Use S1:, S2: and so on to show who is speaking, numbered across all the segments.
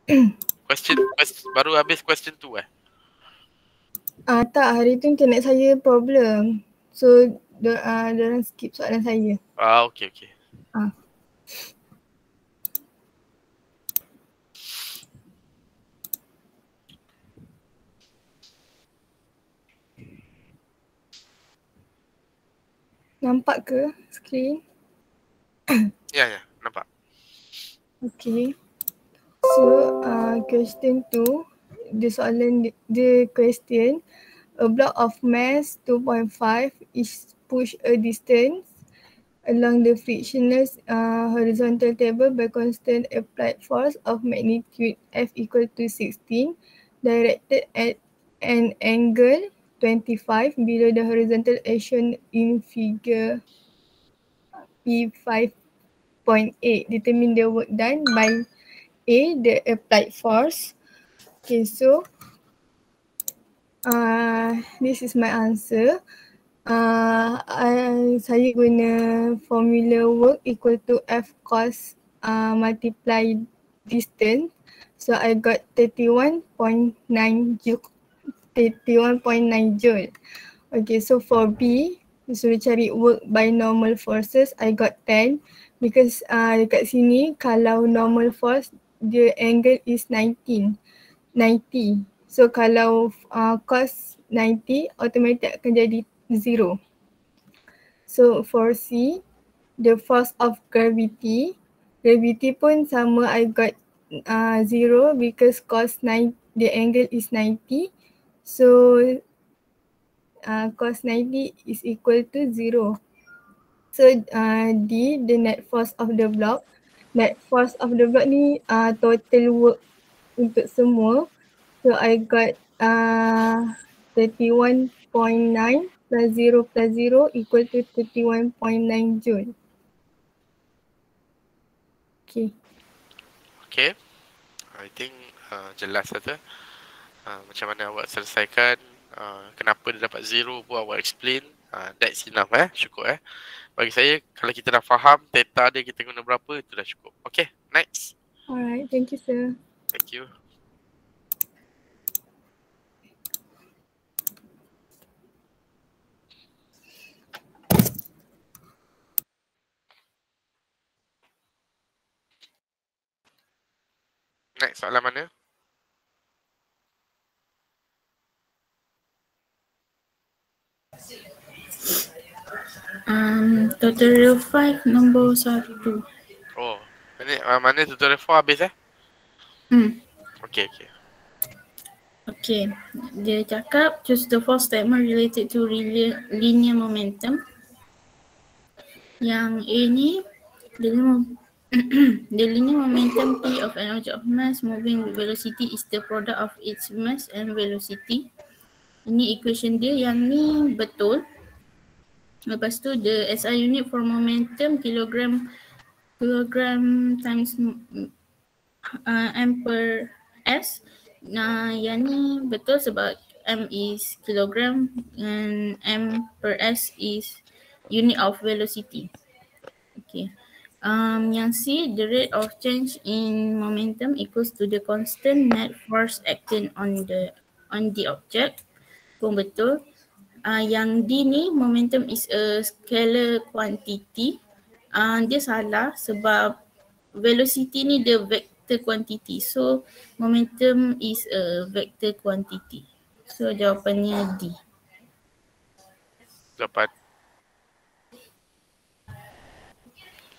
S1: Question baru habis question tu
S2: Tak, hari tu internet saya problem. So, diorang skip soalan saya.
S1: Okay.
S2: Nampak ke skrin?
S1: Ya, nampak.
S2: Okay. So, question tu, the question, a block of mass 2.5 is push a distance along the frictionless horizontal table by constant applied force of magnitude F equal to 16 directed at an angle 25 below the horizontal action in figure P5.8. Determine the work done by A, the applied force. Okay, so this is my answer. Saya guna formula work equal to F cos multiply distance. So I got 31.9 joule. 31.9 joule. Okay, so for B, disuruh cari work by normal forces, I got 10 because dekat sini kalau normal force, the angle is 90. So kalau cos 90, automatic akan jadi 0. So for C, the force of gravity pun sama, I got 0 because cos 9, the angle is 90. So cos 90 is equal to 0. So D, the net force of the block. Net force of the block ni total work untuk semua. So I got 31.9 plus 0 equal to 31.9 joule.
S1: Okay. I think jelas lah tu. Macam mana awak selesaikan, kenapa dia dapat 0 pun awak explain. That's enough cukup Bagi saya, kalau kita dah faham theta dia kita guna berapa, itu dah cukup. Okay, next.
S2: Alright, thank you sir.
S1: Thank you. Next, soalan mana?
S3: Tutorial 5 nombor 1.
S1: Oh, mana tutorial 4 habis Okay.
S3: Okay, dia cakap choose the four statement related to linear momentum. Yang A ni, the linear momentum P of an object of mass moving with velocity is the product of its mass and velocity. Ini equation dia, yang ni betul. Lepas tu the SI unit for momentum kilogram times m per s. Yang ni betul sebab m is kilogram and m per s is unit of velocity. Okay. Yang C, the rate of change in momentum equals to the constant net force acting on the object. Pun betul. Yang D ni, momentum is a scalar quantity. Dia salah sebab velocity ni the vector quantity. So momentum is a vector quantity. So jawapannya D.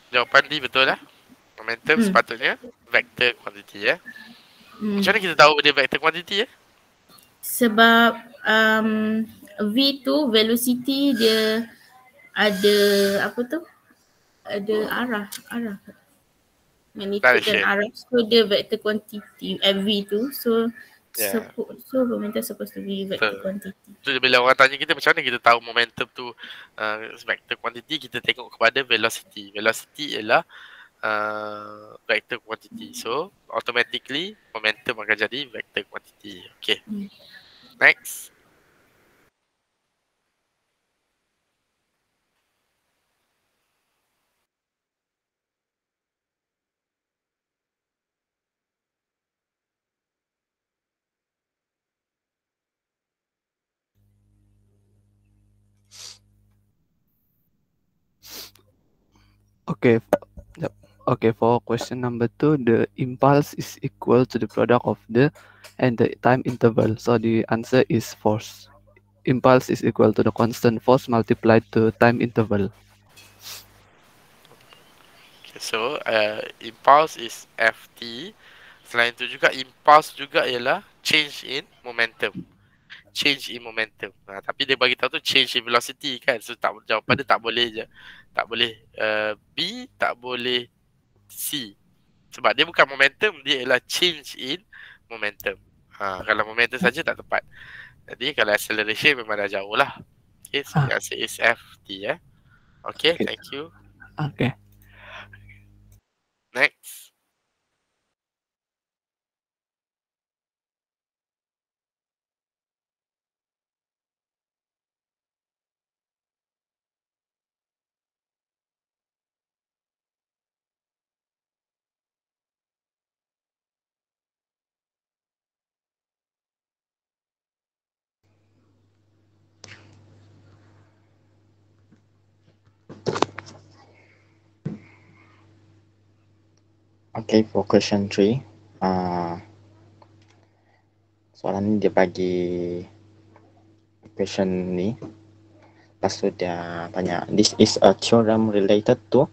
S1: Jawapan D betul Momentum sepatutnya vector quantity Macam mana kita tahu dia vector quantity
S3: Sebab V tu velocity dia ada apa tu? Ada arah. Magnitude dan arah. So dia vector quantity V tu. So momentum supposed to be vector quantity.
S1: So bila orang tanya kita macam mana kita tahu momentum tu vector quantity, kita tengok kepada velocity. Velocity ialah vector quantity. So automatically momentum akan jadi vector quantity. Okay. Next.
S4: Okay. Yep. Okay, for question number 2, the impulse is equal to the product of the time interval. So the answer is force. Impulse is equal to the constant force multiplied to time interval.
S1: Okay, so impulse is Ft. Selain itu juga impulse juga ialah change in momentum. Change in momentum. Tapi dia bagi tahu tu change in velocity kan. So jawapan dia tak boleh je. Tak boleh B, tak boleh C. Sebab dia bukan momentum, dia ialah change in momentum. Kalau momentum saja tak tepat. Jadi kalau acceleration memang dah jauh lah. Okay, so the answer is Ft. Okay, thank you.
S4: Okay.
S1: Next.
S5: Okay, for question 3, soalan ni dia bagi question ni. Lepas tu dia tanya, this is a theorem related to.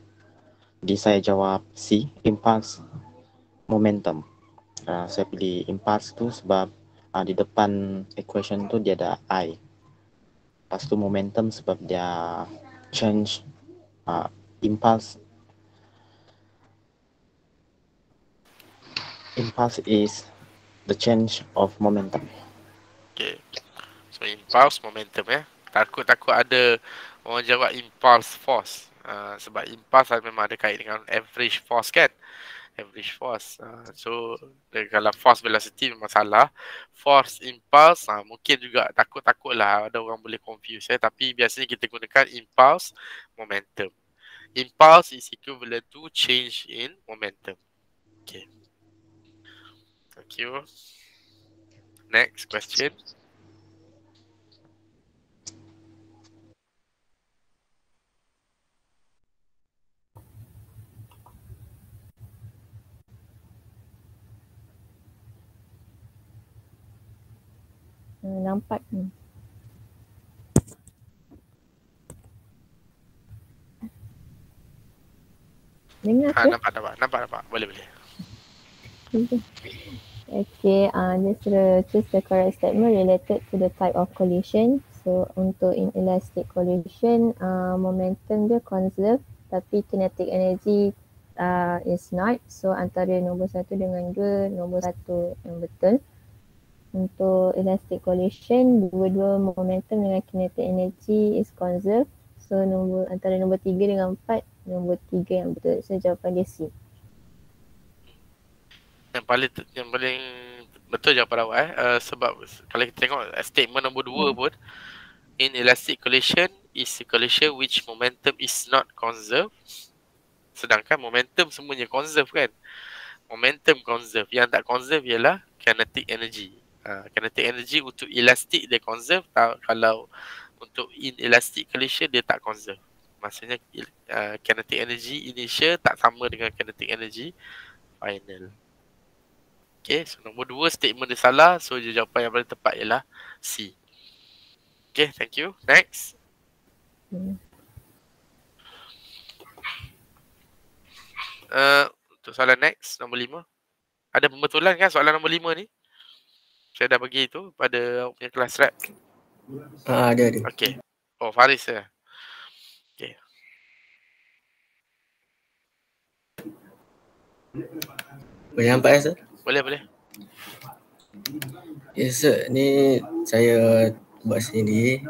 S5: Jadi saya jawab C, impulse momentum. Saya pilih impulse tu sebab di depan equation tu dia ada I. Lepas tu momentum sebab dia change impulse is the change of momentum.
S1: Okay. So impulse momentum Takut ada orang jawab impulse force. Sebab impulse memang ada kait dengan average force kan. Average force. So kalau force velocity memang salah. Force impulse mungkin juga takut-takutlah ada orang boleh confuse tapi biasanya kita gunakan impulse momentum. Impulse is equivalent to change in momentum. Okay. Thank you. Next question.
S6: Nampak ni. Dengar ke?
S1: Nampak. Boleh.
S6: Okay, just choose the correct statement related to the type of collision. So untuk inelastic collision, momentum dia conserve tapi kinetic energy is not. So antara nombor 1 dengan 2, nombor 1 yang betul. Untuk elastic collision, dua-dua momentum dengan kinetic energy is conserved. So antara nombor 3 dengan 4, nombor 3 yang betul. So jawapan dia C.
S1: Yang paling betul jawapan awak sebab kalau kita tengok statement nombor 2 pun, inelastic collision is a collision which momentum is not conserved. Sedangkan momentum semuanya conserve kan. Momentum conserve. Yang tak conserve ialah kinetic energy. Kinetic energy untuk elastic dia conserve. Kalau untuk inelastic collision dia tak conserve. Maksudnya kinetic energy initial tak sama dengan kinetic energy final. Okay, so nombor 2 statement dia salah. So jawapan yang paling tepat ialah C. Okay, thank you. Next. Untuk soalan next, nombor 5. Ada pembetulan kan soalan nombor 5 ni? Saya dah bagi tu pada punya kelas rap.
S7: Ada.
S1: Okay. Oh, Faris ya. Okay.
S7: Boleh nampak ya, Sir?
S1: Boleh.
S7: Yes, Sir. Ni saya buat sendiri.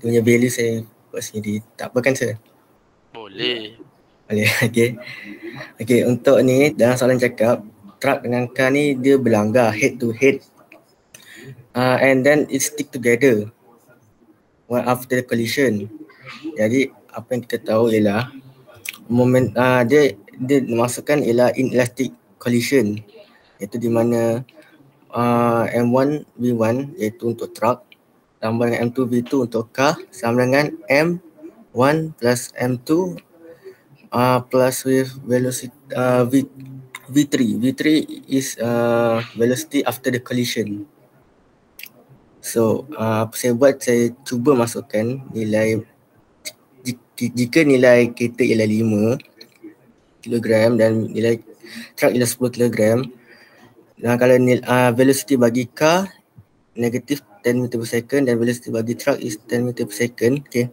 S7: Punya value saya buat sendiri. Tak apa kan, Sir?
S1: Boleh.
S7: Okay, untuk ni dalam soalan cakap, truck dengan car ni dia berlanggar head to head. And then it stick together one after the collision. Jadi apa yang kita tahu ialah moment dia dimasukkan ialah inelastic collision, iaitu di mana M1 V1 iaitu untuk truck tambah dengan M2 V2 untuk car sama dengan M1 plus M2 plus with velocity V3. V3 is velocity after the collision. So apa saya buat, saya cuba masukkan nilai, jika nilai kereta ialah 5 kilogram dan nilai truck ialah 10 kilogram. Dan kalau velocity bagi car negatif 10 meter per second dan velocity bagi truck is 10 meter per second. Okay.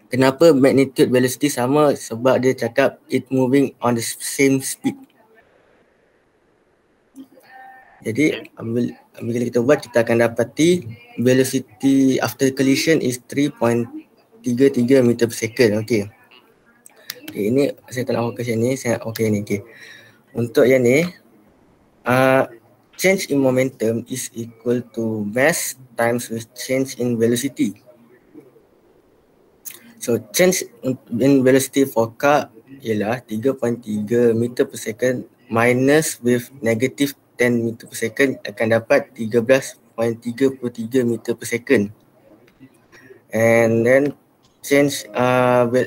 S7: Kenapa magnitude velocity sama? Sebab dia cakap it moving on the same speed. Jadi bila kita buat, kita akan dapati velocity after collision is 3.33 meter per second. Okay. Okay, ini saya tak nak fokus yang ni, saya okay ni. Okay. Untuk yang ni, change in momentum is equal to mass times with change in velocity. So change in velocity for car ialah 3.3 meter per second minus with negative 10 meter per second akan dapat 13.33 meter per second. And then change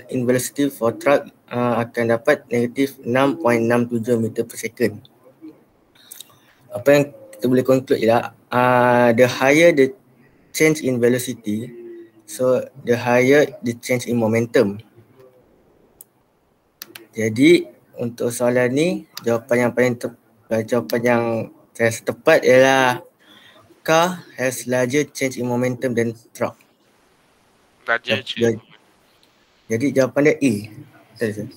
S7: in velocity for truck akan dapat negatif 6.67 meter per second. Apa yang kita boleh conclude ialah the higher the change in velocity, so the higher the change in momentum. Jadi untuk soalan ni, jawapan yang saya tepat ialah car has larger change in momentum than truck.
S1: Larger change.
S7: Jadi jawapan dia A. Betul sir?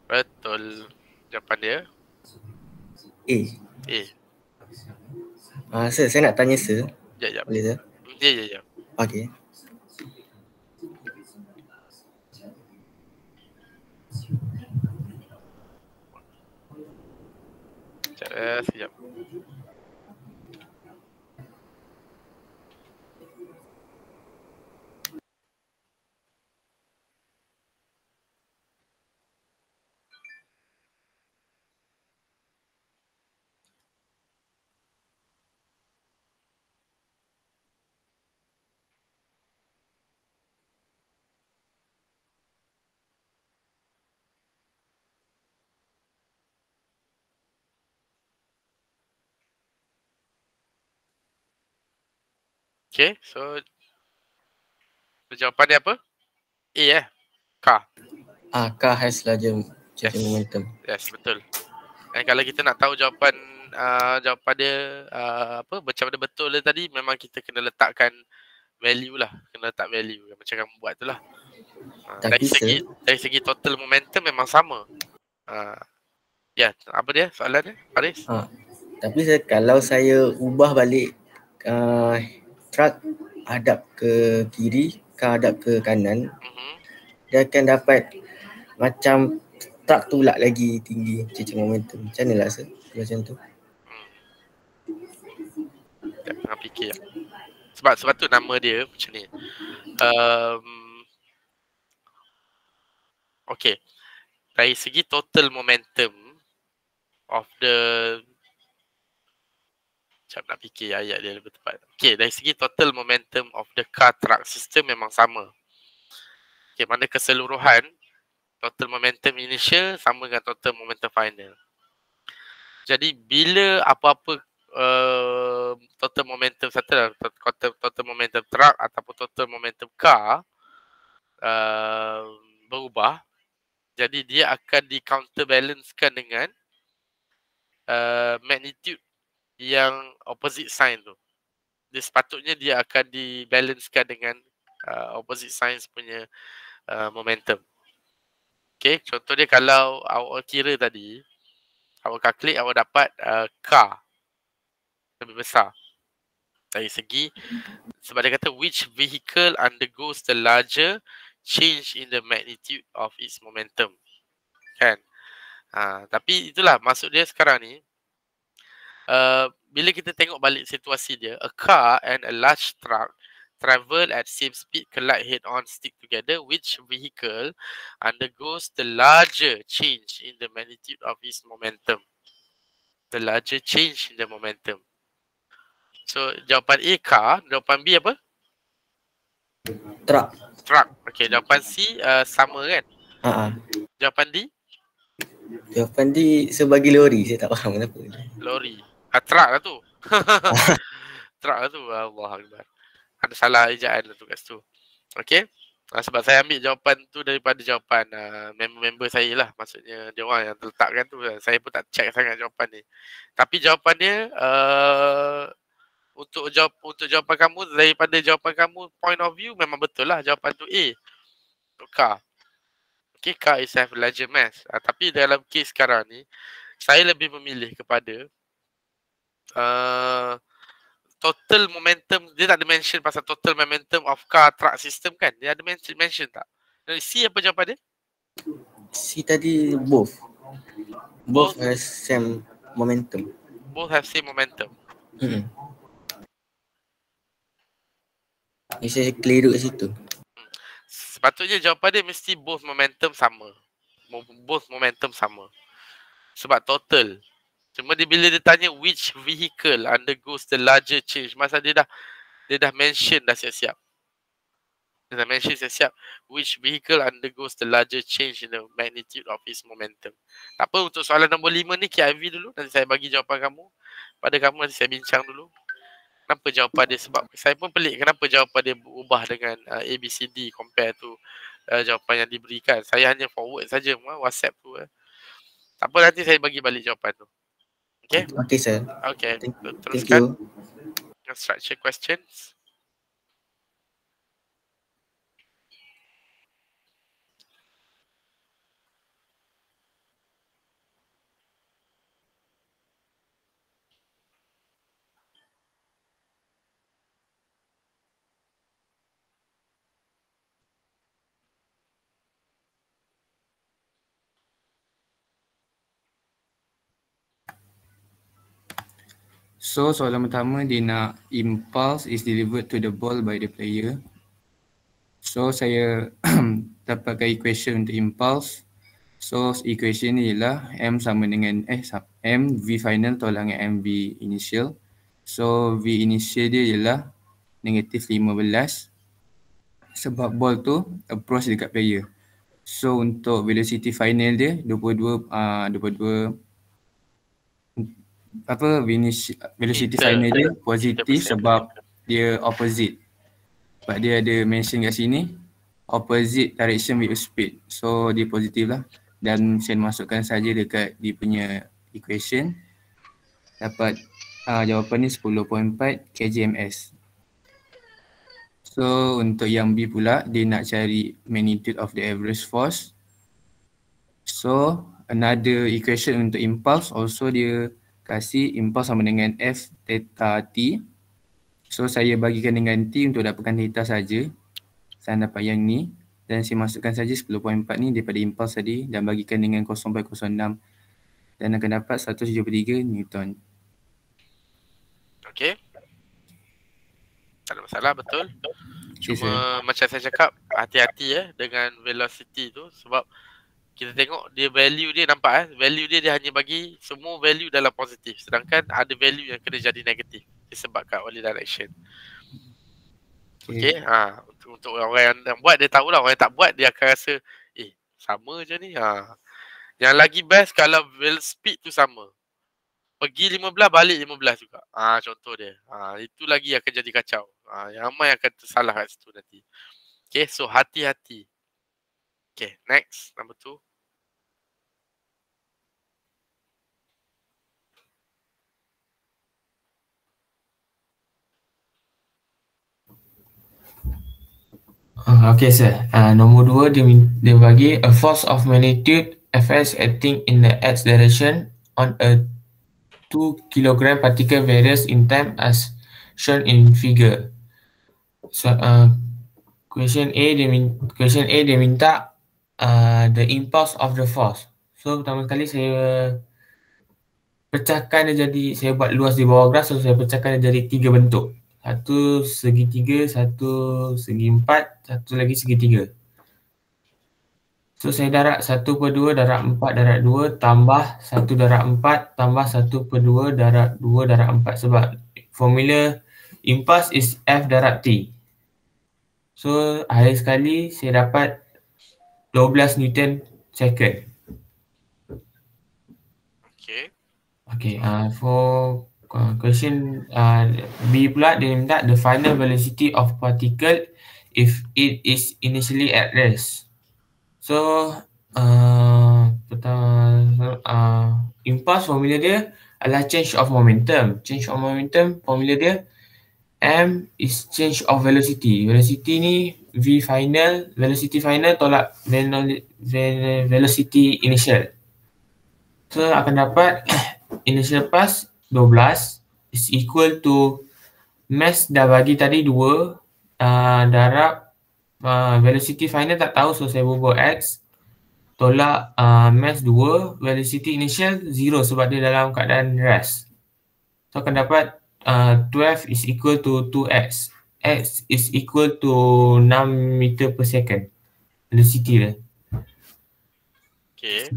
S1: Betul. Jawapan dia
S7: A. Sir, saya nak tanya sir.
S1: Ya.
S7: Boleh sir?
S1: Ya.
S7: Okey.
S1: Sekejap. Okay, so jawapan dia apa? A car.
S7: Car has larger change in momentum.
S1: Yes, betul. Dan kalau kita nak tahu jawapan dia macam mana betul dia tadi, memang kita kena letakkan value lah, kena letak value macam kamu buat tu lah. Dari segi total momentum memang sama. Apa dia soalan dia, Faris?
S7: Tapi kalau saya ubah balik truck hadap ke kiri, car hadap ke kanan, dia akan dapat macam truck tu pula lagi tinggi change momentum. Macam mana lah sir? Macam tu.
S1: Tengah fikir. Sebab tu nama dia macam ni. Okay. Dari segi total momentum of the, macam nak fikir ayat dia lebih tepat. Okay, dari segi total momentum of the car truck system memang sama. Okay, mana keseluruhan total momentum initial sama dengan total momentum final. Jadi bila apa-apa total momentum total momentum truck ataupun total momentum car berubah, jadi dia akan di counterbalancekan dengan magnitude yang opposite sign tu. Dia sepatutnya dia akan dibalancekan dengan opposite signs punya momentum. Okay, contoh dia kalau awak kira tadi, awak calculate, awak dapat car lebih besar. Dari segi, sebab dia kata which vehicle undergoes the larger change in the magnitude of its momentum. Kan? Tapi itulah maksud dia sekarang ni. Bila kita tengok balik situasi dia, a car and a large truck travel at same speed, collide head on, stick together. Which vehicle undergoes the larger change in the magnitude of its momentum? The larger change in the momentum. So jawapan A car, jawapan B apa?
S7: Truck.
S1: Truck. Okay, jawapan C sama kan? Jawapan D?
S7: Jawapan D sebagai lori. Saya tak faham kenapa.
S1: Lori. Truck lah tu. Truck lah tu. Allah Akbar. Ada salah ejaan lah tu kat situ. Okay. Sebab saya ambil jawapan tu daripada jawapan member-member saya lah. Maksudnya dia orang yang terletakkan tu. Saya pun tak check sangat jawapan ni. Tapi jawapan dia untuk jawapan kamu, daripada jawapan kamu point of view memang betul lah jawapan tu A. Untuk car. Okay, car is have larger mass. Tapi dalam kes sekarang ni, saya lebih memilih kepada total momentum. Dia tak ada mention pasal total momentum of car truck system kan? Dia ada mention tak? C apa jawapan dia?
S7: C tadi both. Both has same momentum.
S1: Both have same momentum.
S7: Saya keliru kat situ.
S1: Sepatutnya jawapan dia mesti both momentum sama. Both momentum sama. Sebab total. Cuma bila dia tanya which vehicle undergoes the larger change, masa dia dah mention dah siap-siap. Dia dah mention siap-siap which vehicle undergoes the larger change in the magnitude of its momentum. Tak apa, untuk soalan nombor 5 ni KIV dulu. Nanti saya bagi jawapan kamu. Pada kamu nanti saya bincang dulu. Kenapa jawapan dia? Sebab saya pun pelik kenapa jawapan dia berubah dengan ABCD compare to jawapan yang diberikan. Saya hanya forward saja WhatsApp tu. Tak apa, nanti saya bagi balik jawapan tu. Okay?
S7: Okay, sir.
S1: Okay.
S7: Thank you.
S1: Structure questions.
S8: So soalan pertama dia nak impulse is delivered to the ball by the player. So saya dapatkan equation untuk impulse. So equation ni ialah M sama dengan M V final tolak dengan M V initial. So V initial dia ialah negatif 15 sebab ball tu approach dekat player. So untuk velocity final dia 22 velocity final dia positif sebab dia opposite. Sebab dia ada mention kat sini opposite direction with speed. So dia positif lah. Dan saya masukkan saja dekat dia punya equation. Dapat jawapan ni 10.4 kgms. So untuk yang B pula dia nak cari magnitude of the average force. So another equation untuk impulse also dia kasih impulse sama dengan F theta T. So saya bagikan dengan T untuk dapatkan theta saja. Saya dapat yang ni dan saya masukkan saja 10.4 ni daripada impulse tadi dan bagikan dengan 0.06 dan akan dapat 173 Newton.
S1: Okey. Tak ada masalah, betul. Cuma macam saya cakap, hati-hati dengan velocity tu sebab kita tengok dia value dia nampak value dia hanya bagi semua value dalam positif, sedangkan ada value yang kena jadi negatif disebabkan oleh direction. Okey, untuk orang yang buat dia tahulah, orang yang tak buat dia akan rasa sama je ni. Yang lagi best kalau speed tu sama. Pergi 15 balik 15 juga. Contoh dia. Itu lagi akan jadi kacau. Yang ramai akan tersalah kat situ nanti. Okay, so hati-hati. Okay, next, number 2.
S9: Okay, sir. Nombor 2 dia bagi a force of magnitude Fs acting in the x direction on a 2 kg particle varies in time as shown in figure. So, question A dia minta the impulse of the force. So pertama sekali saya pecahkan dia jadi, saya buat luas di bawah graf, so saya pecahkan dia jadi 3 bentuk. Satu segitiga, satu segi 4, satu lagi segitiga. So saya darab 1/2 darab 4 darab 2 tambah 1 darab 4 tambah 1/2 darab 2 darab 4 sebab formula impulse is F darab T. So akhir sekali saya dapat 12 Newton second.
S1: Okay.
S9: Okay, for question B pula, dia minta the final velocity of particle if it is initially at rest. So pertama, impulse formula dia adalah change of momentum. Change of momentum formula dia M is change of velocity. Velocity ni V final, velocity final tolak velocity initial. So akan dapat initial pass 12 is equal to mass dah bagi tadi 2, darab velocity final tak tahu, so saya buat X tolak mass 2, velocity initial 0 sebab dia dalam keadaan rest. So akan dapat 12 is equal to 2x. X is equal to 6 meter per second velocity dia.
S1: Okay.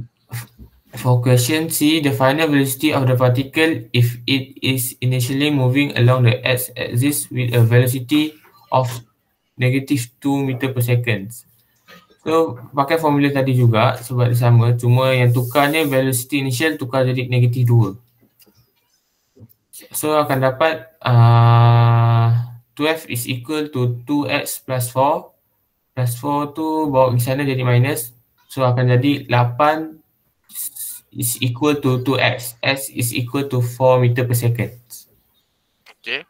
S9: For question C, the final velocity of the particle if it is initially moving along the x-axis with a velocity of negative 2 meter per second. So, pakai formula tadi juga sebab dia sama, cuma yang tukarnya velocity initial tukar jadi negatif 2. So, akan dapat 12 is equal to 2x plus 4. Plus 4 tu bawa ke sana jadi minus. So, akan jadi 8 is equal to 2x. S is equal to 4 meter per second.
S1: Okay.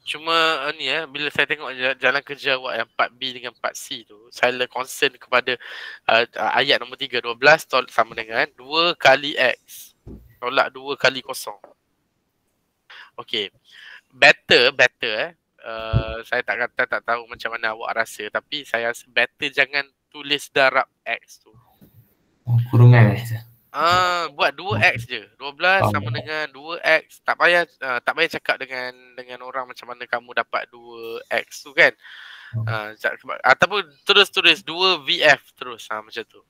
S1: Cuma ni bila saya tengok jalan kerja awak yang 4B dengan 4C tu, saya concern kepada ayat nombor 3, 12 sama dengan 2 kali X tolak 2 kali kosong. Okay. Better saya tak tahu macam mana awak rasa, tapi saya rasa better jangan tulis darab X tu.
S9: Kurungan
S1: buat 2x je. 12 sama dengan 2x. Tak payah cakap dengan orang macam mana kamu dapat 2x tu kan. Ataupun terus tulis 2VF terus macam tu.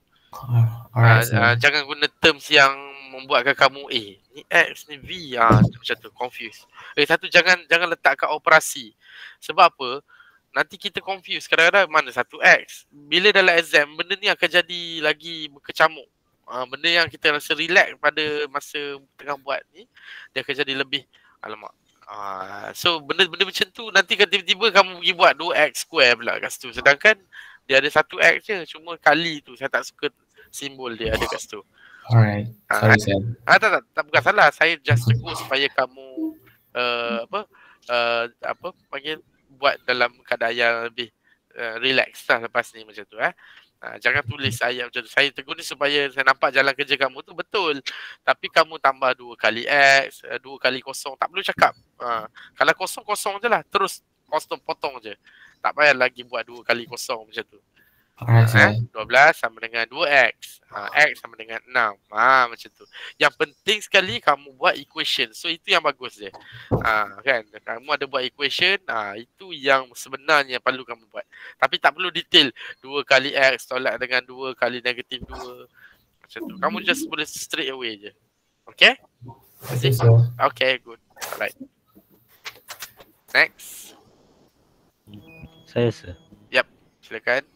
S1: Jangan guna terms yang membuatkan kamu ni X ni V macam tu, confuse. Satu jangan letak kat operasi. Sebab apa? Nanti kita confuse kadang-kadang mana satu X. Bila dalam exam benda ni akan jadi lagi berkecamuk. Benda yang kita rasa relax pada masa tengah buat ni, dia akan jadi lebih alamak. So benda-benda macam tu nanti kan tiba-tiba kamu pergi buat 2x square pula kat situ. Sedangkan dia ada 1x je, cuma kali tu saya tak suka simbol dia ada kat situ.
S9: Alright. Sorry Sam.
S1: Tak bukan salah. Saya just tegur supaya kamu panggil buat dalam keadaan yang lebih relax lah lepas ni macam tu jangan tulis ayat macam tu. Saya tegur ni supaya saya nampak jalan kerja kamu tu betul. Tapi kamu tambah 2 kali X, 2 kali kosong. Tak perlu cakap. Kalau kosong je lah. Terus kosong potong je. Tak payah lagi buat 2 kali kosong macam tu. 12 sama dengan 2x. X sama dengan 6. Macam tu. Yang penting sekali kamu buat equation. So itu yang bagus je. Kan? Kamu ada buat equation. Itu yang sebenarnya perlu kamu buat. Tapi tak perlu detail. 2 kali X tolak dengan 2 kali negatif 2. Macam tu. Kamu just boleh straight away je. Okay? Okay, good. Alright. Next.
S10: Saya sir.
S1: Yep. Silakan.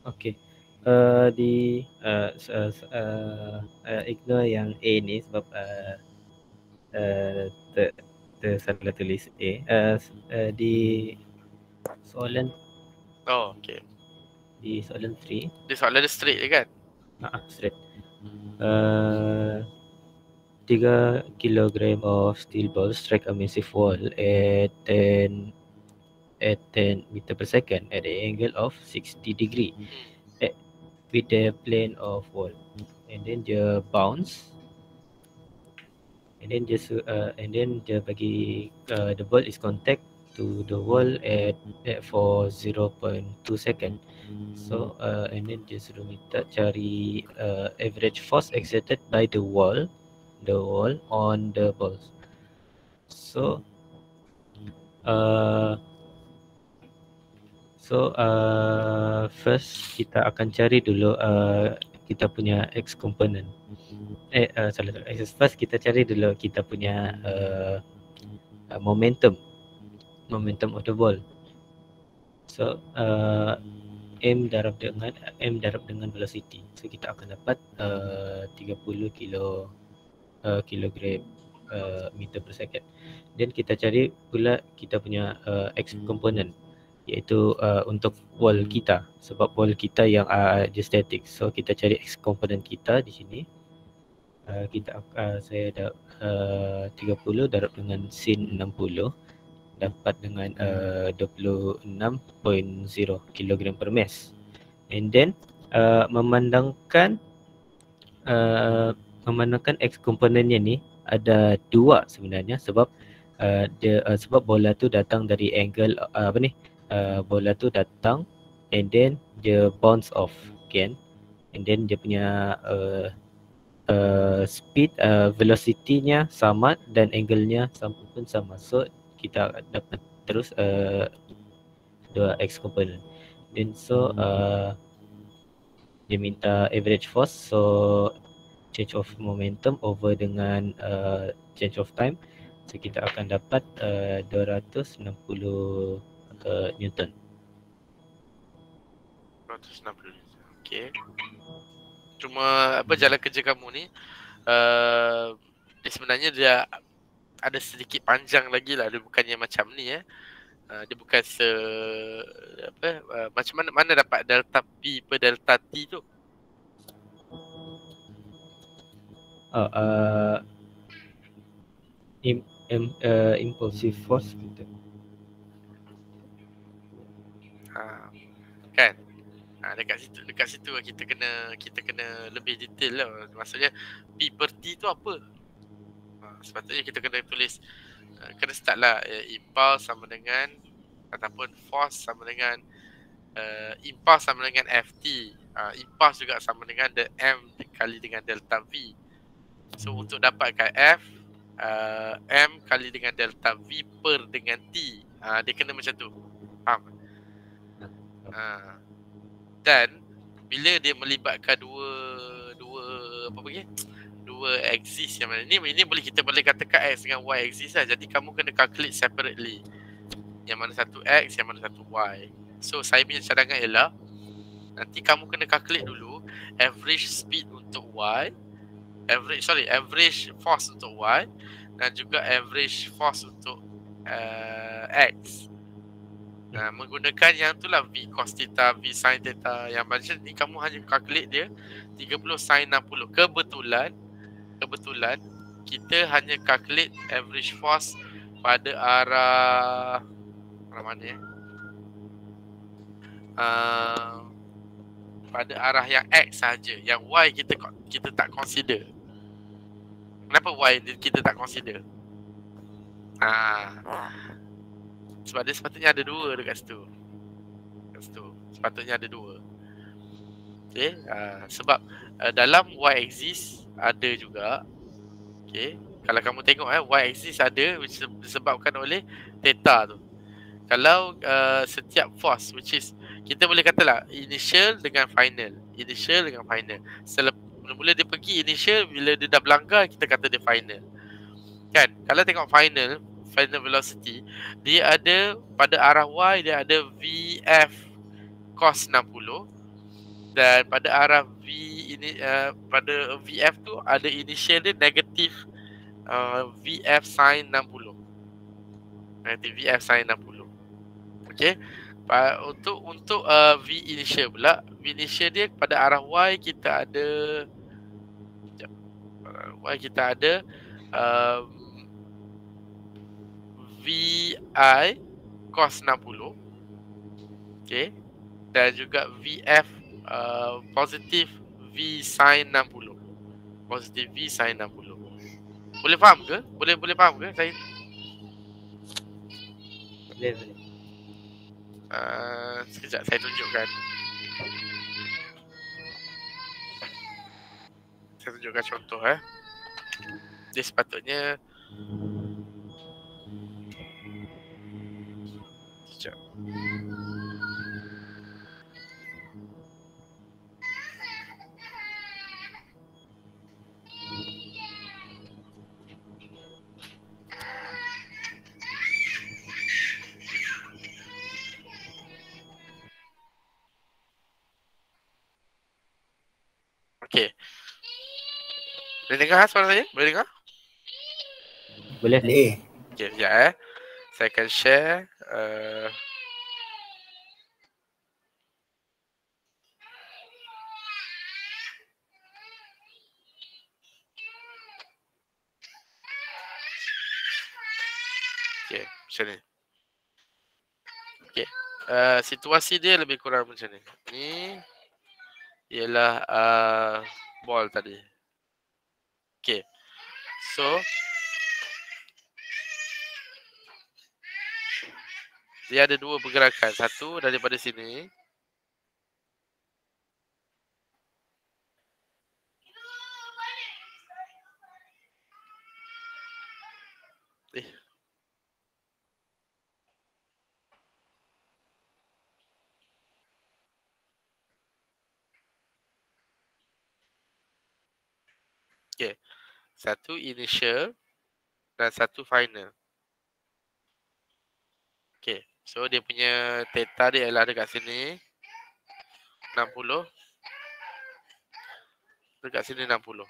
S10: Okay. Ignore yang A ni sebab salah tulis A. Di soalan
S1: Okay.
S10: Di soalan 3.
S1: Di soalan dia straight je kan?
S10: Straight. 3 kilogram of steel balls strike a massive wall at 10 meter per second at an angle of 60 degree with the plane of wall, and then dia bounce, and then dia bagi the ball is contact to the wall for 0.2 second. So and then dia suruh minta cari average force exerted by the wall on the balls. So So first kita akan cari dulu kita punya X component. First kita cari dulu kita punya momentum of the ball. So m darab dengan velocity. So kita akan dapat 30 kilogram meter per second. Dan kita cari pula kita punya X component, iaitu untuk wall kita, sebab wall kita yang dia static. So kita cari X component kita di sini. Saya ada 30 darab dengan sin 60 dapat dengan 26.0 kilogram per mass. And then memandangkan X komponennya ni ada dua sebenarnya, sebab sebab bola tu datang dari angle bola tu datang and then dia bounce off kan, and then dia punya speed velocity-nya sama dan angle-nya pun sama. So kita dapat terus dua X component. Then so dia minta average force, so change of momentum over dengan change of time. So kita akan dapat 260 Newton.
S1: 260. Okey. Cuma apa jalan kerja kamu ni sebenarnya dia ada sedikit panjang lagi lah. Dia bukannya macam ni dia bukan macam mana dapat delta P per delta T tu?
S10: Impulsive force gitu.
S1: Kan? Dekat situ kita kena lebih detail lah. Maksudnya P per T tu apa? Sepatutnya kita kena tulis, kena start lah impulse sama dengan ataupun force sama dengan impulse sama dengan FT. Impulse juga sama dengan M kali dengan delta V. So untuk dapatkan F, M kali dengan delta V per dengan T, dia kena macam tu. Faham? Dan bila dia melibatkan dua axis yang mana ni boleh kita katakan X dengan Y axis lah. Jadi kamu kena calculate separately. Yang mana satu X, yang mana satu Y. So saya punya cadangan ialah nanti kamu kena calculate dulu average speed untuk Y, average force untuk Y dan juga average force untuk X. Menggunakan yang tu lah V cos theta, V sin theta. Yang macam ni kamu hanya calculate dia 30 sin 60. Kebetulan kita hanya calculate average force pada arah mana pada arah yang X saja. Yang Y kita tak consider. Kenapa Y kita tak consider? Sebab dia sepatutnya ada dua dekat situ. Sepatutnya ada dua. Okay. Sebab dalam Y axis ada juga. Okay. Kalau kamu tengok Y axis ada which disebabkan oleh theta tu. Kalau setiap force which is kita boleh katalah initial dengan final. Mula dia pergi initial, bila dia dah berlanggar kita kata dia final. Kan? Kalau tengok final velocity, dia ada pada arah Y dia ada VF cos 60 dan pada arah V ini pada VF tu ada initial dia negatif VF sin 60. Negatif VF sin 60. Okey. Untuk V initial pula, V initial dia pada arah Y kita ada VI cos 60. Okey. Dan juga VF positif V sin 60. Positif V sin 60. Boleh faham ke? Boleh faham ke saya?
S10: Boleh.
S1: Sekejap saya tunjukkan. Saya tunjukkan contoh Dia sepatutnya sekejap. Boleh dengar suara saya? Boleh dengar?
S10: Boleh.
S7: Boleh.
S1: Okay, sekejap saya akan share. Okay, macam ni. Okay. Situasi dia lebih kurang macam ni. Ni ialah ball tadi. Okay. So dia ada dua pergerakan. Satu daripada sini. Okay. Satu initial dan satu final. Okay. So dia punya theta dia ialah dekat sini 60. Dekat sini 60.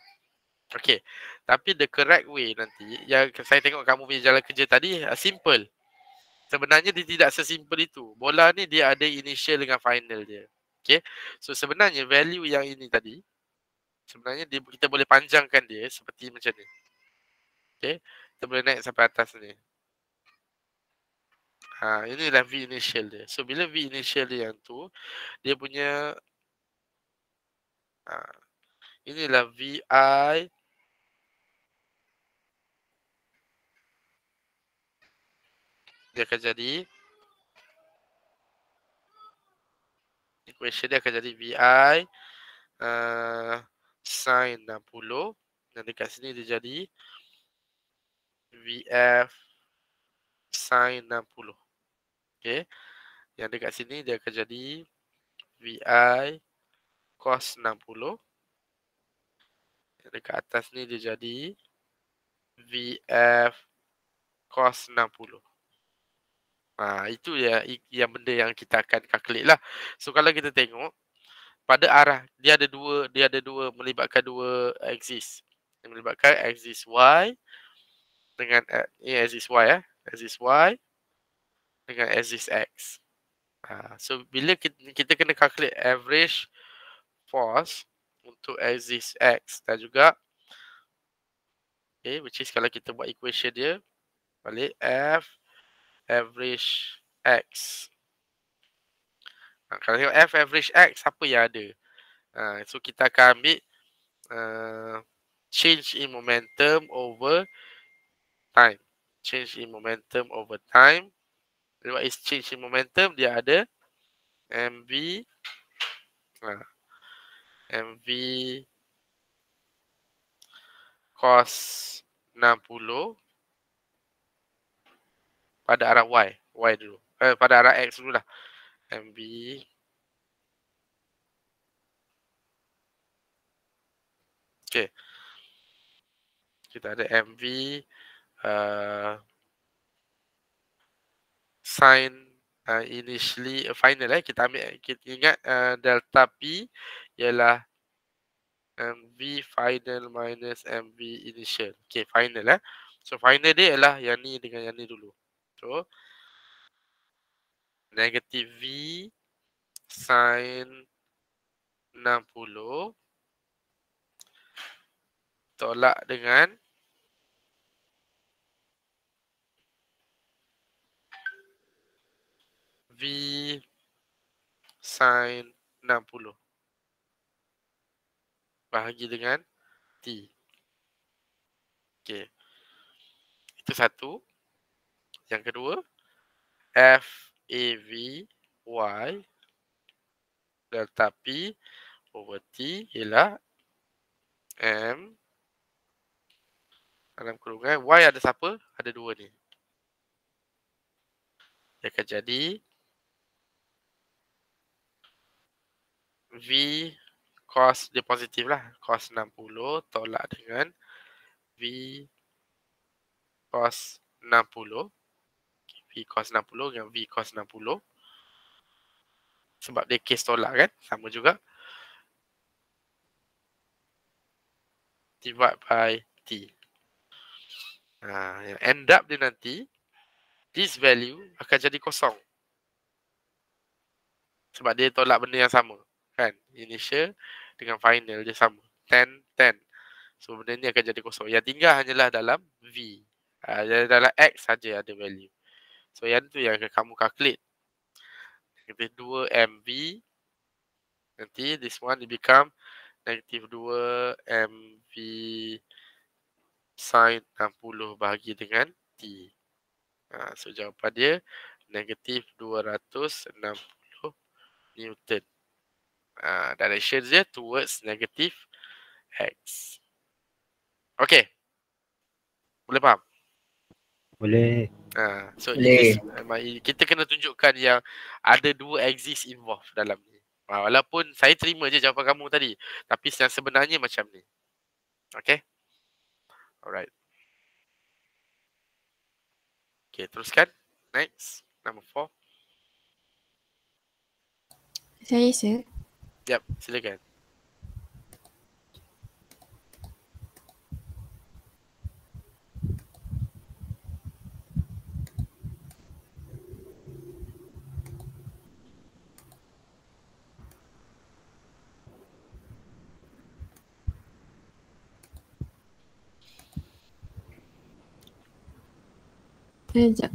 S1: Okay. Tapi the correct way nanti, yang saya tengok kamu punya jalan kerja tadi, simple. Sebenarnya dia tidak sesimpel itu. Bola ni dia ada initial dengan final dia. Okay. So sebenarnya value yang ini tadi, sebenarnya kita boleh panjangkan dia seperti macam ni. Okay. Kita boleh naik sampai atas ni. Inilah V initial dia. So bila V initial dia yang tu, dia punya inilah VI dia akan jadi equation dia akan jadi VI sin 60 dan dekat sini dia jadi VF sin 60. Okay. Yang dekat sini dia akan jadi VI cos 60. Yang dekat atas ni dia jadi VF cos 60. Itu ya yang benda yang kita akan calculate lah. So kalau kita tengok pada arah dia ada dua melibatkan dua axis. Yang melibatkan axis Y dengan axis Y axis Y dengan axis X. So bila kita kena calculate average force untuk axis X dan juga which is kalau kita buat equation dia balik F average X. Kalau tengok F average X apa yang ada? So kita akan ambil change in momentum over time. Change in momentum over time. What is change in momentum? Dia ada MV MV cos 60 pada arah Y dulu. Pada arah X dulu lah. MV okay. Kita ada MV sin initially final kita ambil, kita ingat delta P ialah MV final minus MV initial. Okay, final So final dia ialah yang ni dengan yang ni dulu. So negative V sin 60 tolak dengan V sin 60 bahagi dengan T. Okay. Itu satu. Yang kedua, FAV Y delta P over T ialah M dalam kurungan Y ada siapa? Ada dua ni. Dia akan jadi V cos dia positif lah. Cos 60 tolak dengan V cos 60. V cos 60 dengan V cos 60. Sebab dia case tolak kan. Sama juga. divide by T. Yang end up dia nanti, this value akan jadi kosong. Sebab dia tolak benda yang sama. Kan? Initial dengan final dia sama. 10, 10. So benda ni akan jadi kosong. Yang tinggal hanyalah dalam V. Dalam X saja ada value. So yang tu yang akan kamu calculate. Negative 2 MV. Nanti this one will become negative 2 MV sin 60 bahagi dengan T. So jawapan dia negatif 260 Newton. Direction dia towards negative X. Okay. Boleh faham?
S10: Boleh.
S1: So
S7: Boleh.
S1: kita kena tunjukkan yang ada dua axis involved dalam ni. Walaupun saya terima je jawapan kamu tadi, tapi yang sebenarnya macam ni. Okay. Alright. Okay, teruskan. Next. Number 4.
S11: Saya, sir.
S1: Yep, silakan.
S11: Sekejap.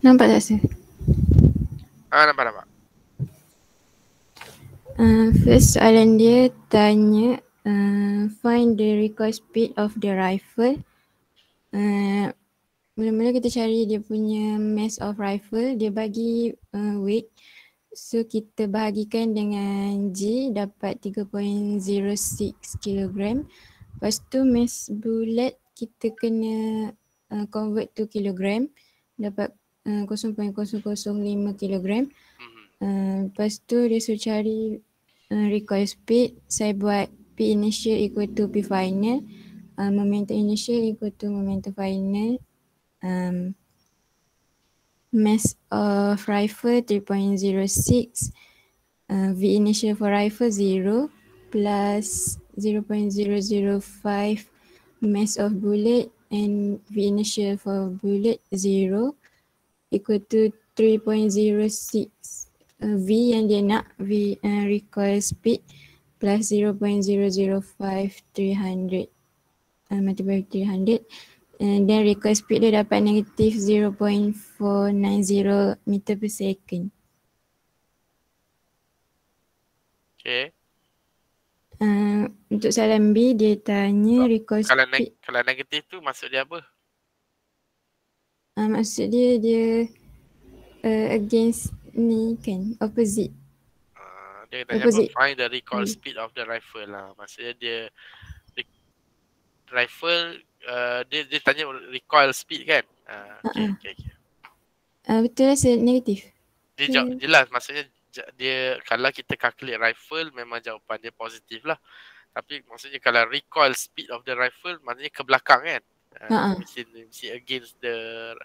S11: Nampak tak, sir?
S1: Nampak.
S11: First soalan dia tanya find the recoil speed of the rifle. Mula-mula kita cari dia punya mass of rifle. Dia bagi weight. So kita bahagikan dengan G dapat 3.06 kg. Lepas tu mass bullet kita kena convert to kilogram. Dapat 0.005 kg. Lepas tu dia suruh cari recoil speed. Saya buat P initial equal to P final. Momentum initial equal to momentum final. Mass of rifle 3.06. V initial for rifle 0 plus 0.005 mass of bullet and V initial for bullet 0 equal to 3.06. V yang dia nak, V recoil speed plus 0.005 300 multiplied by 300, and then recoil speed dia dapat negatif 0.490 meter per second.
S1: Okay.
S11: Untuk soalan B dia tanya recoil speed.
S1: Kalau negatif tu maksud dia apa?
S11: Maksud dia against ni kan, opposite.
S1: Dia tanya apa? Find the recoil speed of the rifle lah. Maksudnya dia rifle dia tanya recoil speed kan? Okay.
S11: Betul lah, negatif.
S1: Dia jawab jelas, maksudnya dia kalau kita calculate rifle memang jawapan dia positif lah. Tapi maksudnya kalau recoil speed of the rifle maknanya ke belakang kan? Mesti against the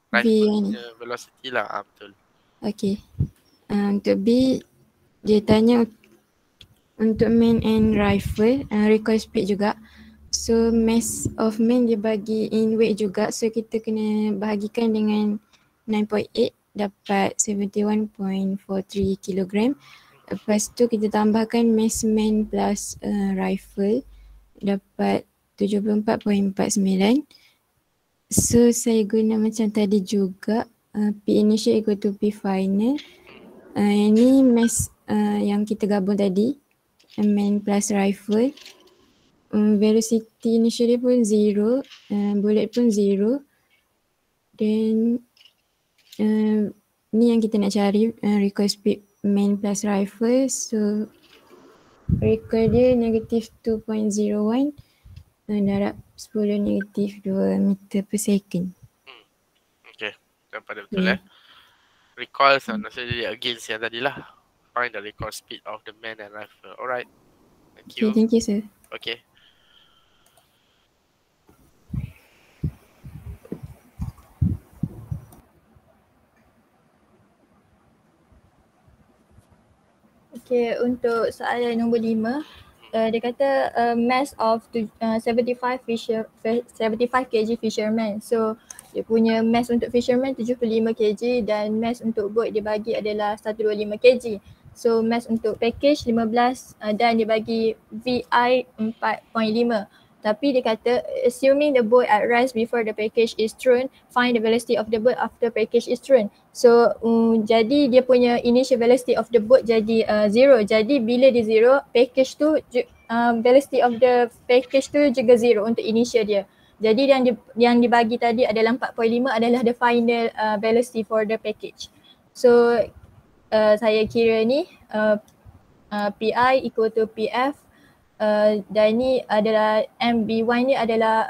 S1: rifle velocity lah. Betul.
S11: Okay. Untuk B dia tanya untuk main and rifle recoil speed juga. So mass of main dia bagi in weight juga. So kita kena bahagikan dengan 9.8 dapat 71.43 kg. Lepas tu kita tambahkan mass main plus rifle dapat 74.49. So saya guna macam tadi juga P initial equal to P final. Ini mass yang kita gabung tadi, main plus rifle. Velocity initial dia pun 0, bullet pun 0. Then ni yang kita nak cari, recoil speed main plus rifle. So recoil dia negatif 2.01, darab 10 negatif 2 meter per second.
S1: Okay, dapat betul Recoil sana saya against yang tadi lah. Find the recoil speed of the man and rifle. Alright. Thank you.
S11: Okay, thank you sir.
S1: Okay.
S2: Okay, untuk soalan nombor 5, dia kata mass of 75 kg fisherman. So dia punya mass untuk fisherman 75 kg dan mass untuk boat dia bagi adalah 125 kg. So mass untuk package 15 dan dia bagi VI 4.5. Tapi dia kata assuming the boat at rest before the package is thrown, find the velocity of the boat after package is thrown. So jadi dia punya initial velocity of the boat jadi 0. Jadi bila dia 0, package tu velocity of the package tu juga 0 untuk initial dia. Jadi yang dibagi tadi adalah 4.5 adalah the final velocity for the package. So saya kira ni PI equal to PF. Dan ni adalah MB1 ni adalah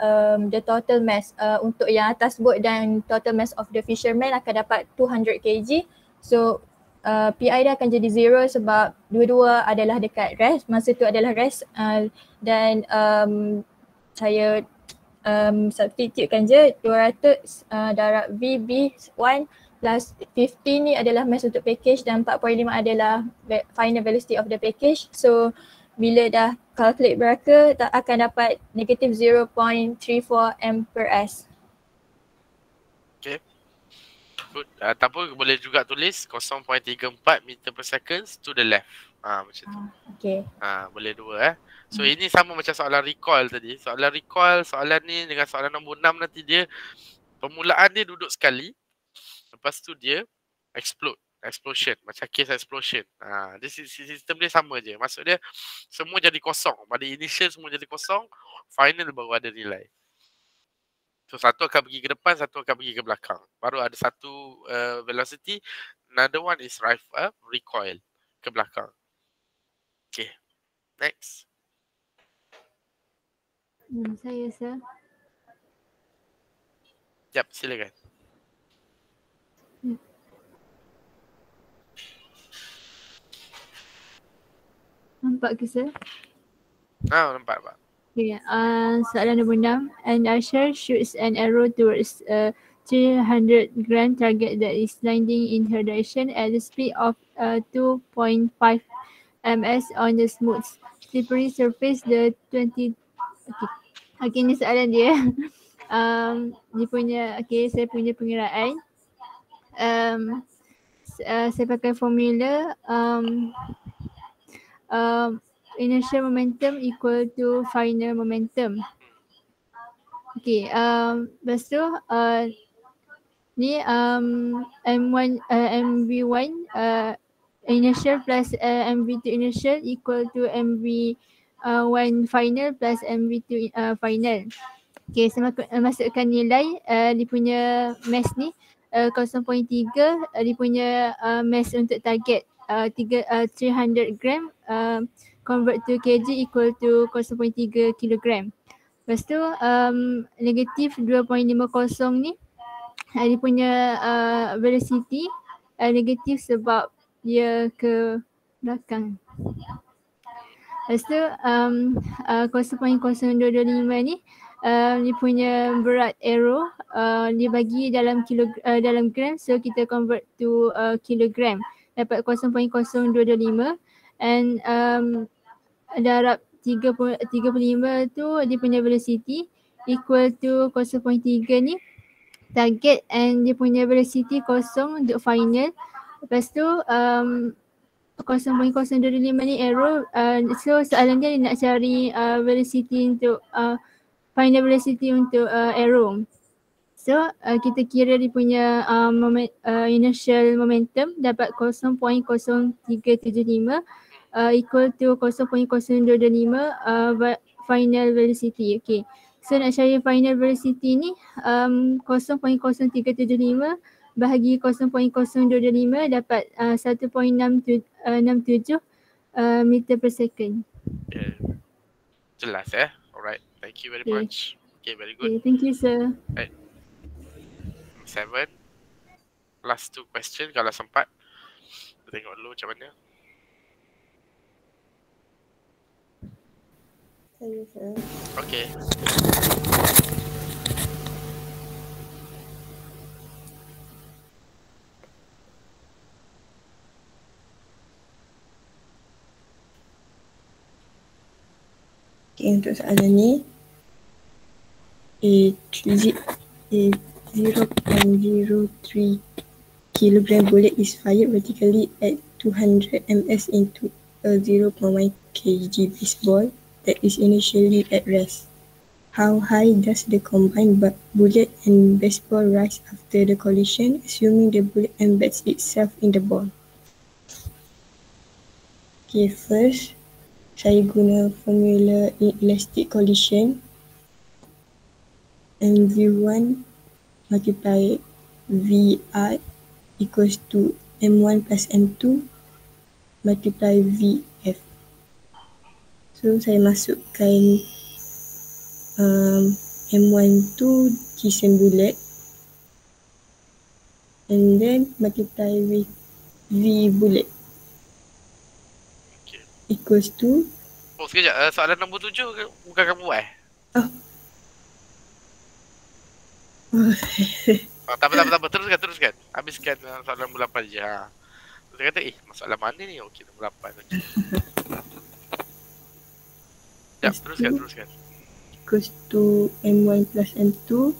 S2: the total mass untuk yang atas boat dan total mass of the fisherman akan dapat 200 kg. So PI dia akan jadi 0 sebab dua-dua adalah dekat rest, masa tu adalah rest dan saya substitutekan je 200 darab VB1 plus 50 ni adalah mass untuk package dan 4.5 adalah final velocity of the package. So bila dah calculate beraka tak akan dapat negatif 0.34 m per s.
S1: Okay. Good. Ataupun boleh juga tulis 0.34 meter per second to the left. Macam tu.
S2: Okay.
S1: Boleh dua So ini sama macam soalan recoil tadi. Soalan recoil, soalan ni dengan soalan nombor 6 nanti dia permulaan dia duduk sekali. Lepas tu dia explosion, macam case explosion. Sistem dia sama je. Maksud dia semua jadi kosong. Pada initial semua jadi kosong, final baru ada nilai. So satu akan pergi ke depan, satu akan pergi ke belakang. Baru ada satu velocity, another one is recoil ke belakang. Okay, next.
S11: Saya sir.
S1: Yap, silakan.
S11: Nampak ke sir?
S1: Nampak Pak.
S11: Okay, soalan nombor 6. An archer shoots an arrow towards a 300 gram target that is landing in her direction at the speed of 2.5 ms on the smooth slippery surface. The 20 okay, ni soalan dia. Dia punya, saya punya pengiraan. Saya pakai formula inertial momentum equal to final momentum. Okay, lepas tu ni M1 MV1 inertial plus MV2 inertial equal to MV1 final plus MV2 final. Okay, saya masukkan nilai dia punya mass ni 0.3, dia punya mass untuk target 300 gram, convert to kg equal to 0.3 kilogram. Lepas tu negatif 2.50 ni dia punya velocity negatif sebab dia ke belakang. Lepas tu 0.025 ni dia punya berat arrow dia bagi dalam dalam gram, so kita convert to kilogram, dapat 0.025 and darab 35 tu dia punya velocity equal to 0.3 ni target and dia punya velocity kosong untuk final. Lepas tu 0.025 ni arrow, so soalan dia nak cari velocity untuk final velocity untuk arrow. So kita kira dia punya initial momentum dapat 0.0375 equal to 0.025 final velocity. Okay, so nak cari final velocity ni 0.0375
S12: bahagi 0.0225 dapat 1.67 meter per second.
S1: Okay. Jelas Alright. Thank you very
S12: Okay.
S1: much. Okay, very good.
S12: Okay, thank you sir.
S1: Right. 7. Last 2 question kalau sempat. Kita tengok dulu macam mana.
S13: Saya sir.
S1: Okay.
S13: Okay, untuk soalan ni a 0.03 kilogram bullet is fired vertically at 200 ms into a 0.1 kg baseball that is initially at rest. How high does the combined bullet and baseball rise after the collision, assuming the bullet embeds itself in the ball? Okay, first saya guna formula inelastic collision. MV1 multiply VR equals to M1 plus M2 multiply VF. So saya masukkan M1 tu Giessen bullet and then multiply with V bullet equals to.
S1: Oh, sekejap. Soalan nombor 7 bukan kamu buat Tak apa. Teruskan. Habiskan soalan nombor 8 je. Saya kata, masalah mana ni? Okey, nombor 8. Okay. Teruskan.
S13: Equals to M1 plus M2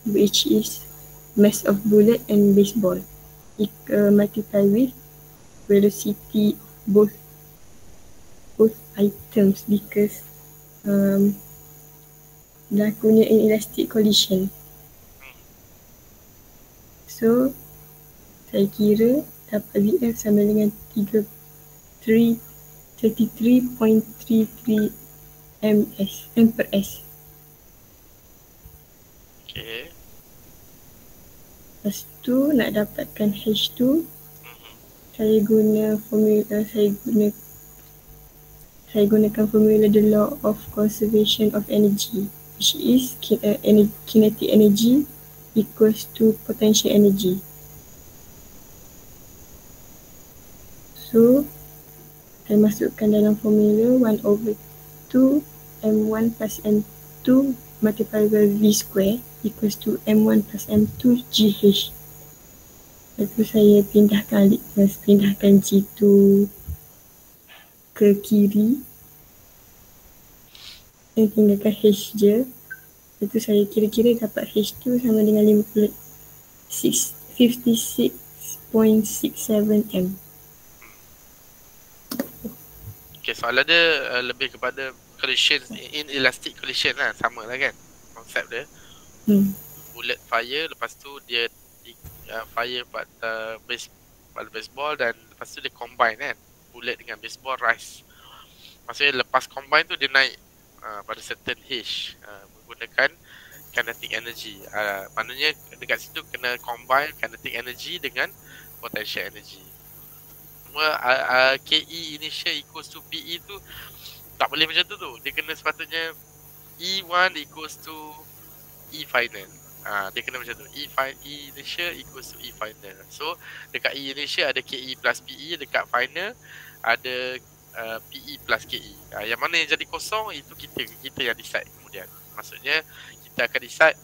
S13: which is mass of bullet and baseball. Multiply with velocity of both items because berlakunya inelastic collision. So saya kira dapat VF sama dengan 33.33 m per s.
S1: Okay.
S13: Lepas tu nak dapatkan H2 saya gunakan formula the law of conservation of energy, which is kinetic energy equals to potential energy. So saya masukkan dalam formula 1/2 M1 plus M2 multiplied by V square equals to M1 plus M2 GH. Lepas tu saya pindahkan G2 ke kiri dan tinggalkan H je. Lepas tu saya kira-kira dapat H2 sama dengan 56.67 m.
S1: Okay, soalan dia lebih kepada collision, inelastic collision lah. Sama lah kan konsep dia. Bullet fire, lepas tu dia fire pada baseball dan lepas tu dia combine kan. Bullet dengan baseball rise. Maksudnya lepas combine tu dia naik pada certain H menggunakan kinetic energy. Maknanya dekat situ kena combine kinetic energy dengan potential energy. Semua KE initial equals to PE tu tak boleh macam tu. Dia kena sepatutnya E1 equals to E final. Dia kena macam tu. E initial equals to E final. So dekat E initial ada KE plus PE, dekat final ada PE plus KE. Yang mana yang jadi kosong itu kita yang decide kemudian. Maksudnya kita akan decide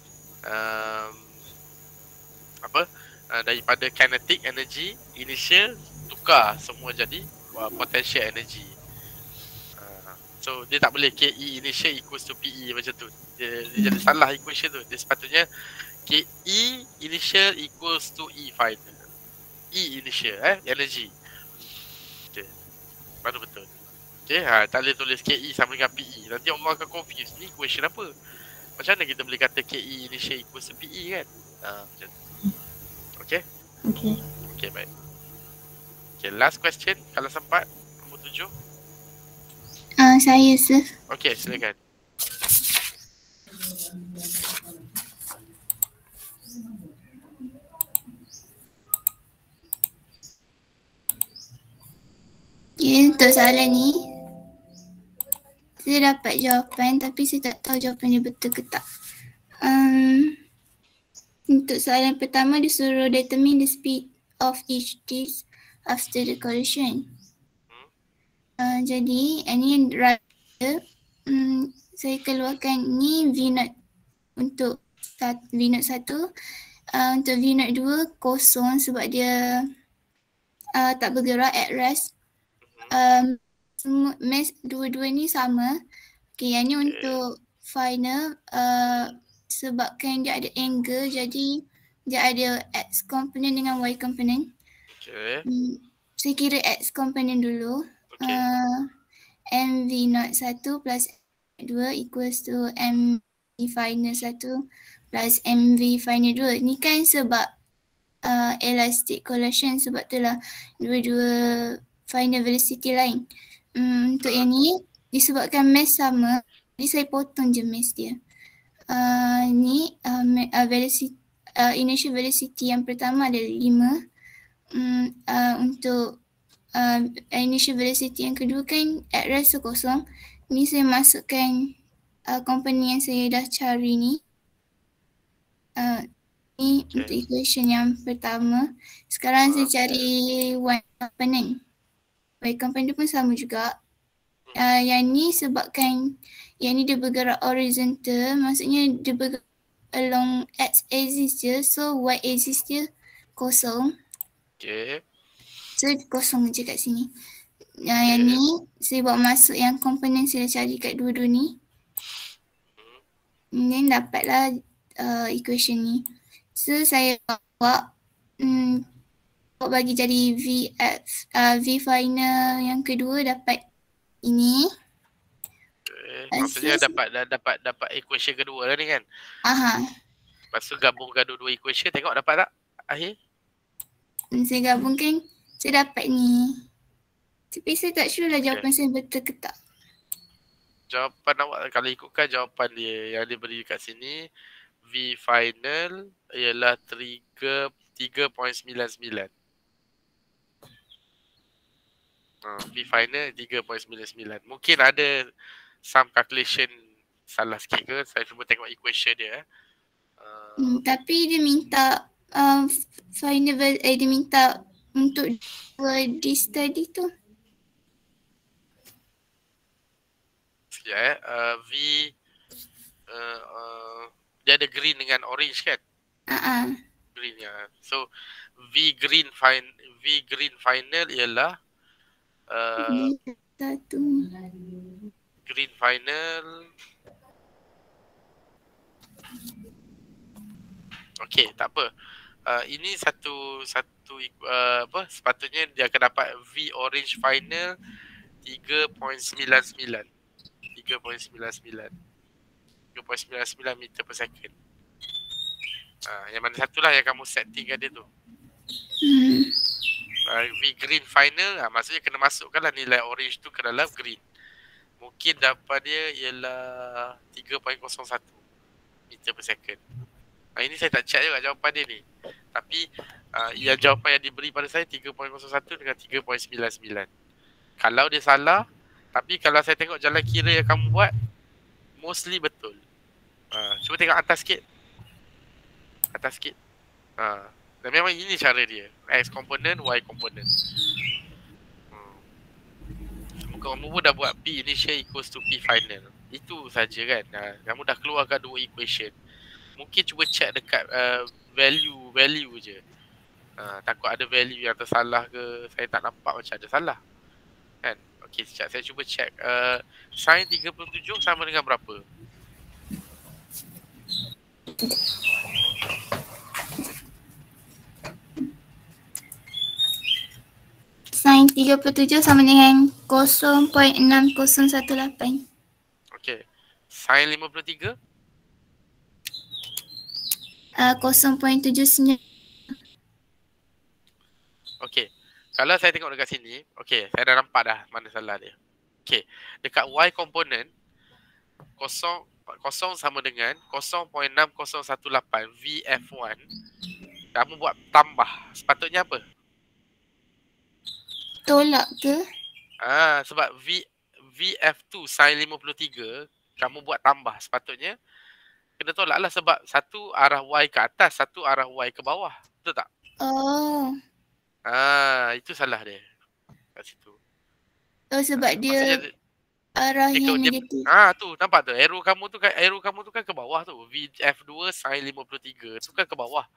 S1: daripada kinetic energy initial tukar semua jadi potential energy. So dia tak boleh KE initial equals to PE macam tu. Dia jadi salah equation tu. Dia sepatutnya KE initial equals to E final. E initial energy. Okay. Baru betul. Okay, tak boleh tulis KE sama dengan PE. Nanti orang akan confuse ni equation apa. Macam mana kita boleh kata KE initial equals to PE kan? Macam tu. Okay? Okay, baik. Okay, last question kalau sempat. Nombor 7.
S3: Saya sir.
S1: Okay, silakan.
S3: Untuk soalan ni, saya dapat jawapan tapi saya tak tahu jawapan dia betul ke tak. Untuk soalan pertama dia suruh determine the speed of each disk after the collision. Jadi ni rider, saya keluarkan ni V0 untuk V0 1, untuk V0 2 kosong sebab dia tak bergerak at rest. Mass dua-dua ni sama. Okay, yang ni untuk final, sebabkan dia ada angle jadi dia ada X component dengan Y component.
S1: Okay.
S3: Saya kira X component dulu. MV01 plus MV2 equals to MV final 1 plus MV final 2. Ni kan sebab elastic collision, sebab itulah dua-dua final velocity lain. Untuk yang ni disebabkan mass sama, jadi saya potong je mass dia. Ni velocity, initial velocity yang pertama adalah 5. Untuk initial velocity yang kedua kan at rest kosong. Ni saya masukkan komponen yang saya dah cari ni. Ni untuk equation yang pertama. Sekarang saya cari Y component. Y component pun sama juga. Yang ni sebabkan yang ni dia bergerak horizontal, maksudnya dia bergerak along X axis je, so Y axis dia kosong.
S1: Okay.
S3: So kosong je kat sini. Yang ni saya bawa masuk yang komponen saya dah cari kat dua-dua ni. Then dapatlah equation ni. So saya bawa bagi jadi V final yang kedua dapat ini.
S1: Maksudnya dapat equation kedua lah ni kan. Lepas tu gabungkan dua-dua equation, tengok dapat tak akhir?
S3: Saya gabungkan, saya dapat ni. Tapi saya tak sure lah jawapan saya betul ke tak.
S1: Jawapan awak kalau ikutkan jawapan dia yang dia beri kat sini, V final ialah 3.99. V final 3.99. Mungkin ada some calculation salah sikit ke, saya cuba tengok equation dia.
S3: Tapi dia minta final dia minta untuk di study tu.
S1: Sekejap V dia ada green dengan orange kan? Green ya. So V green final ialah green final. Okey, tak apa. Ini satu apa, sepatutnya dia akan dapat V orange final 3.99 meter per second. Yang mana satulah yang kamu setting kat dia tu. V green final, maksudnya kena masukkanlah nilai orange tu ke dalam green. Mungkin dapat dia ialah 3.01 meter per second. Ini saya tak check juga jawapan dia ni. Tapi yang jawapan yang diberi pada saya 3.01 dengan 3.99. Kalau dia salah, tapi kalau saya tengok jalan kira yang kamu buat, mostly betul. Cuba tengok atas sikit. Dan memang ini cara dia. X component, Y component. Kamu pun dah buat P initial equals to P final. Itu saja kan. Kamu dah keluarkan dua equation. Mungkin cuba check dekat value je. Takut ada value yang tersalah ke. Saya tak nampak macam ada salah. Kan? Okey, sekejap saya cuba check. Sin 37 sama dengan berapa?
S3: Sin 37 sama dengan 0.6018.
S1: Okey. Sin 53?
S3: 0.79.
S1: Okey. Kalau saya tengok dekat sini, okey, saya dah nampak dah mana salah dia. Okey. Dekat Y component 0 sama dengan 0.6018 VF1. Kamu buat tambah. Sepatutnya apa?
S3: Tolak ke?
S1: Sebab VF2 sin 53 kamu buat tambah, sepatutnya kena tolak lah sebab satu arah Y ke atas, satu arah Y ke bawah. Betul tak?
S3: Oh.
S1: Itu salah dia kat situ.
S3: Oh, sebab dia
S1: Maksudnya
S3: arahnya
S1: dia,
S3: negatif.
S1: tu nampak tu arrow kamu tu kan ke bawah tu. VF2 sin 53 tu kan ke bawah.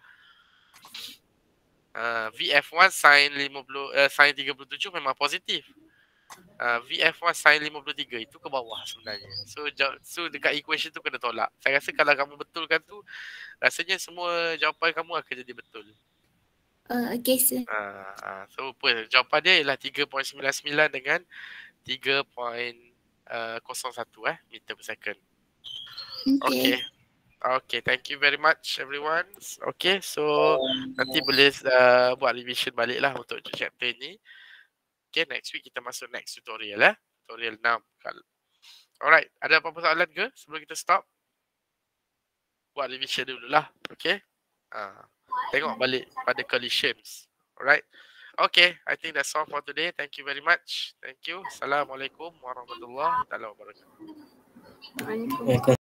S1: VF1 sin 37 memang positif. VF1 sin 53 itu ke bawah sebenarnya. So dekat equation tu kena tolak. Saya rasa kalau kamu betulkan tu, rasanya semua jawapan kamu akan jadi betul.
S3: Okay, sir.
S1: So jawapan dia ialah 3.99 dengan 3.01 meter per second. Okay. Okay, thank you very much everyone. Okay, so nanti boleh buat revision balik lah untuk chapter ni. Okay, next week kita masuk next tutorial tutorial 6. Alright, ada apa-apa soalan ke sebelum kita stop? Buat revision dulu lah, okay? Tengok balik pada collisions. Alright. Okay, I think that's all for today. Thank you very much. Thank you. Assalamualaikum warahmatullahi wabarakatuh.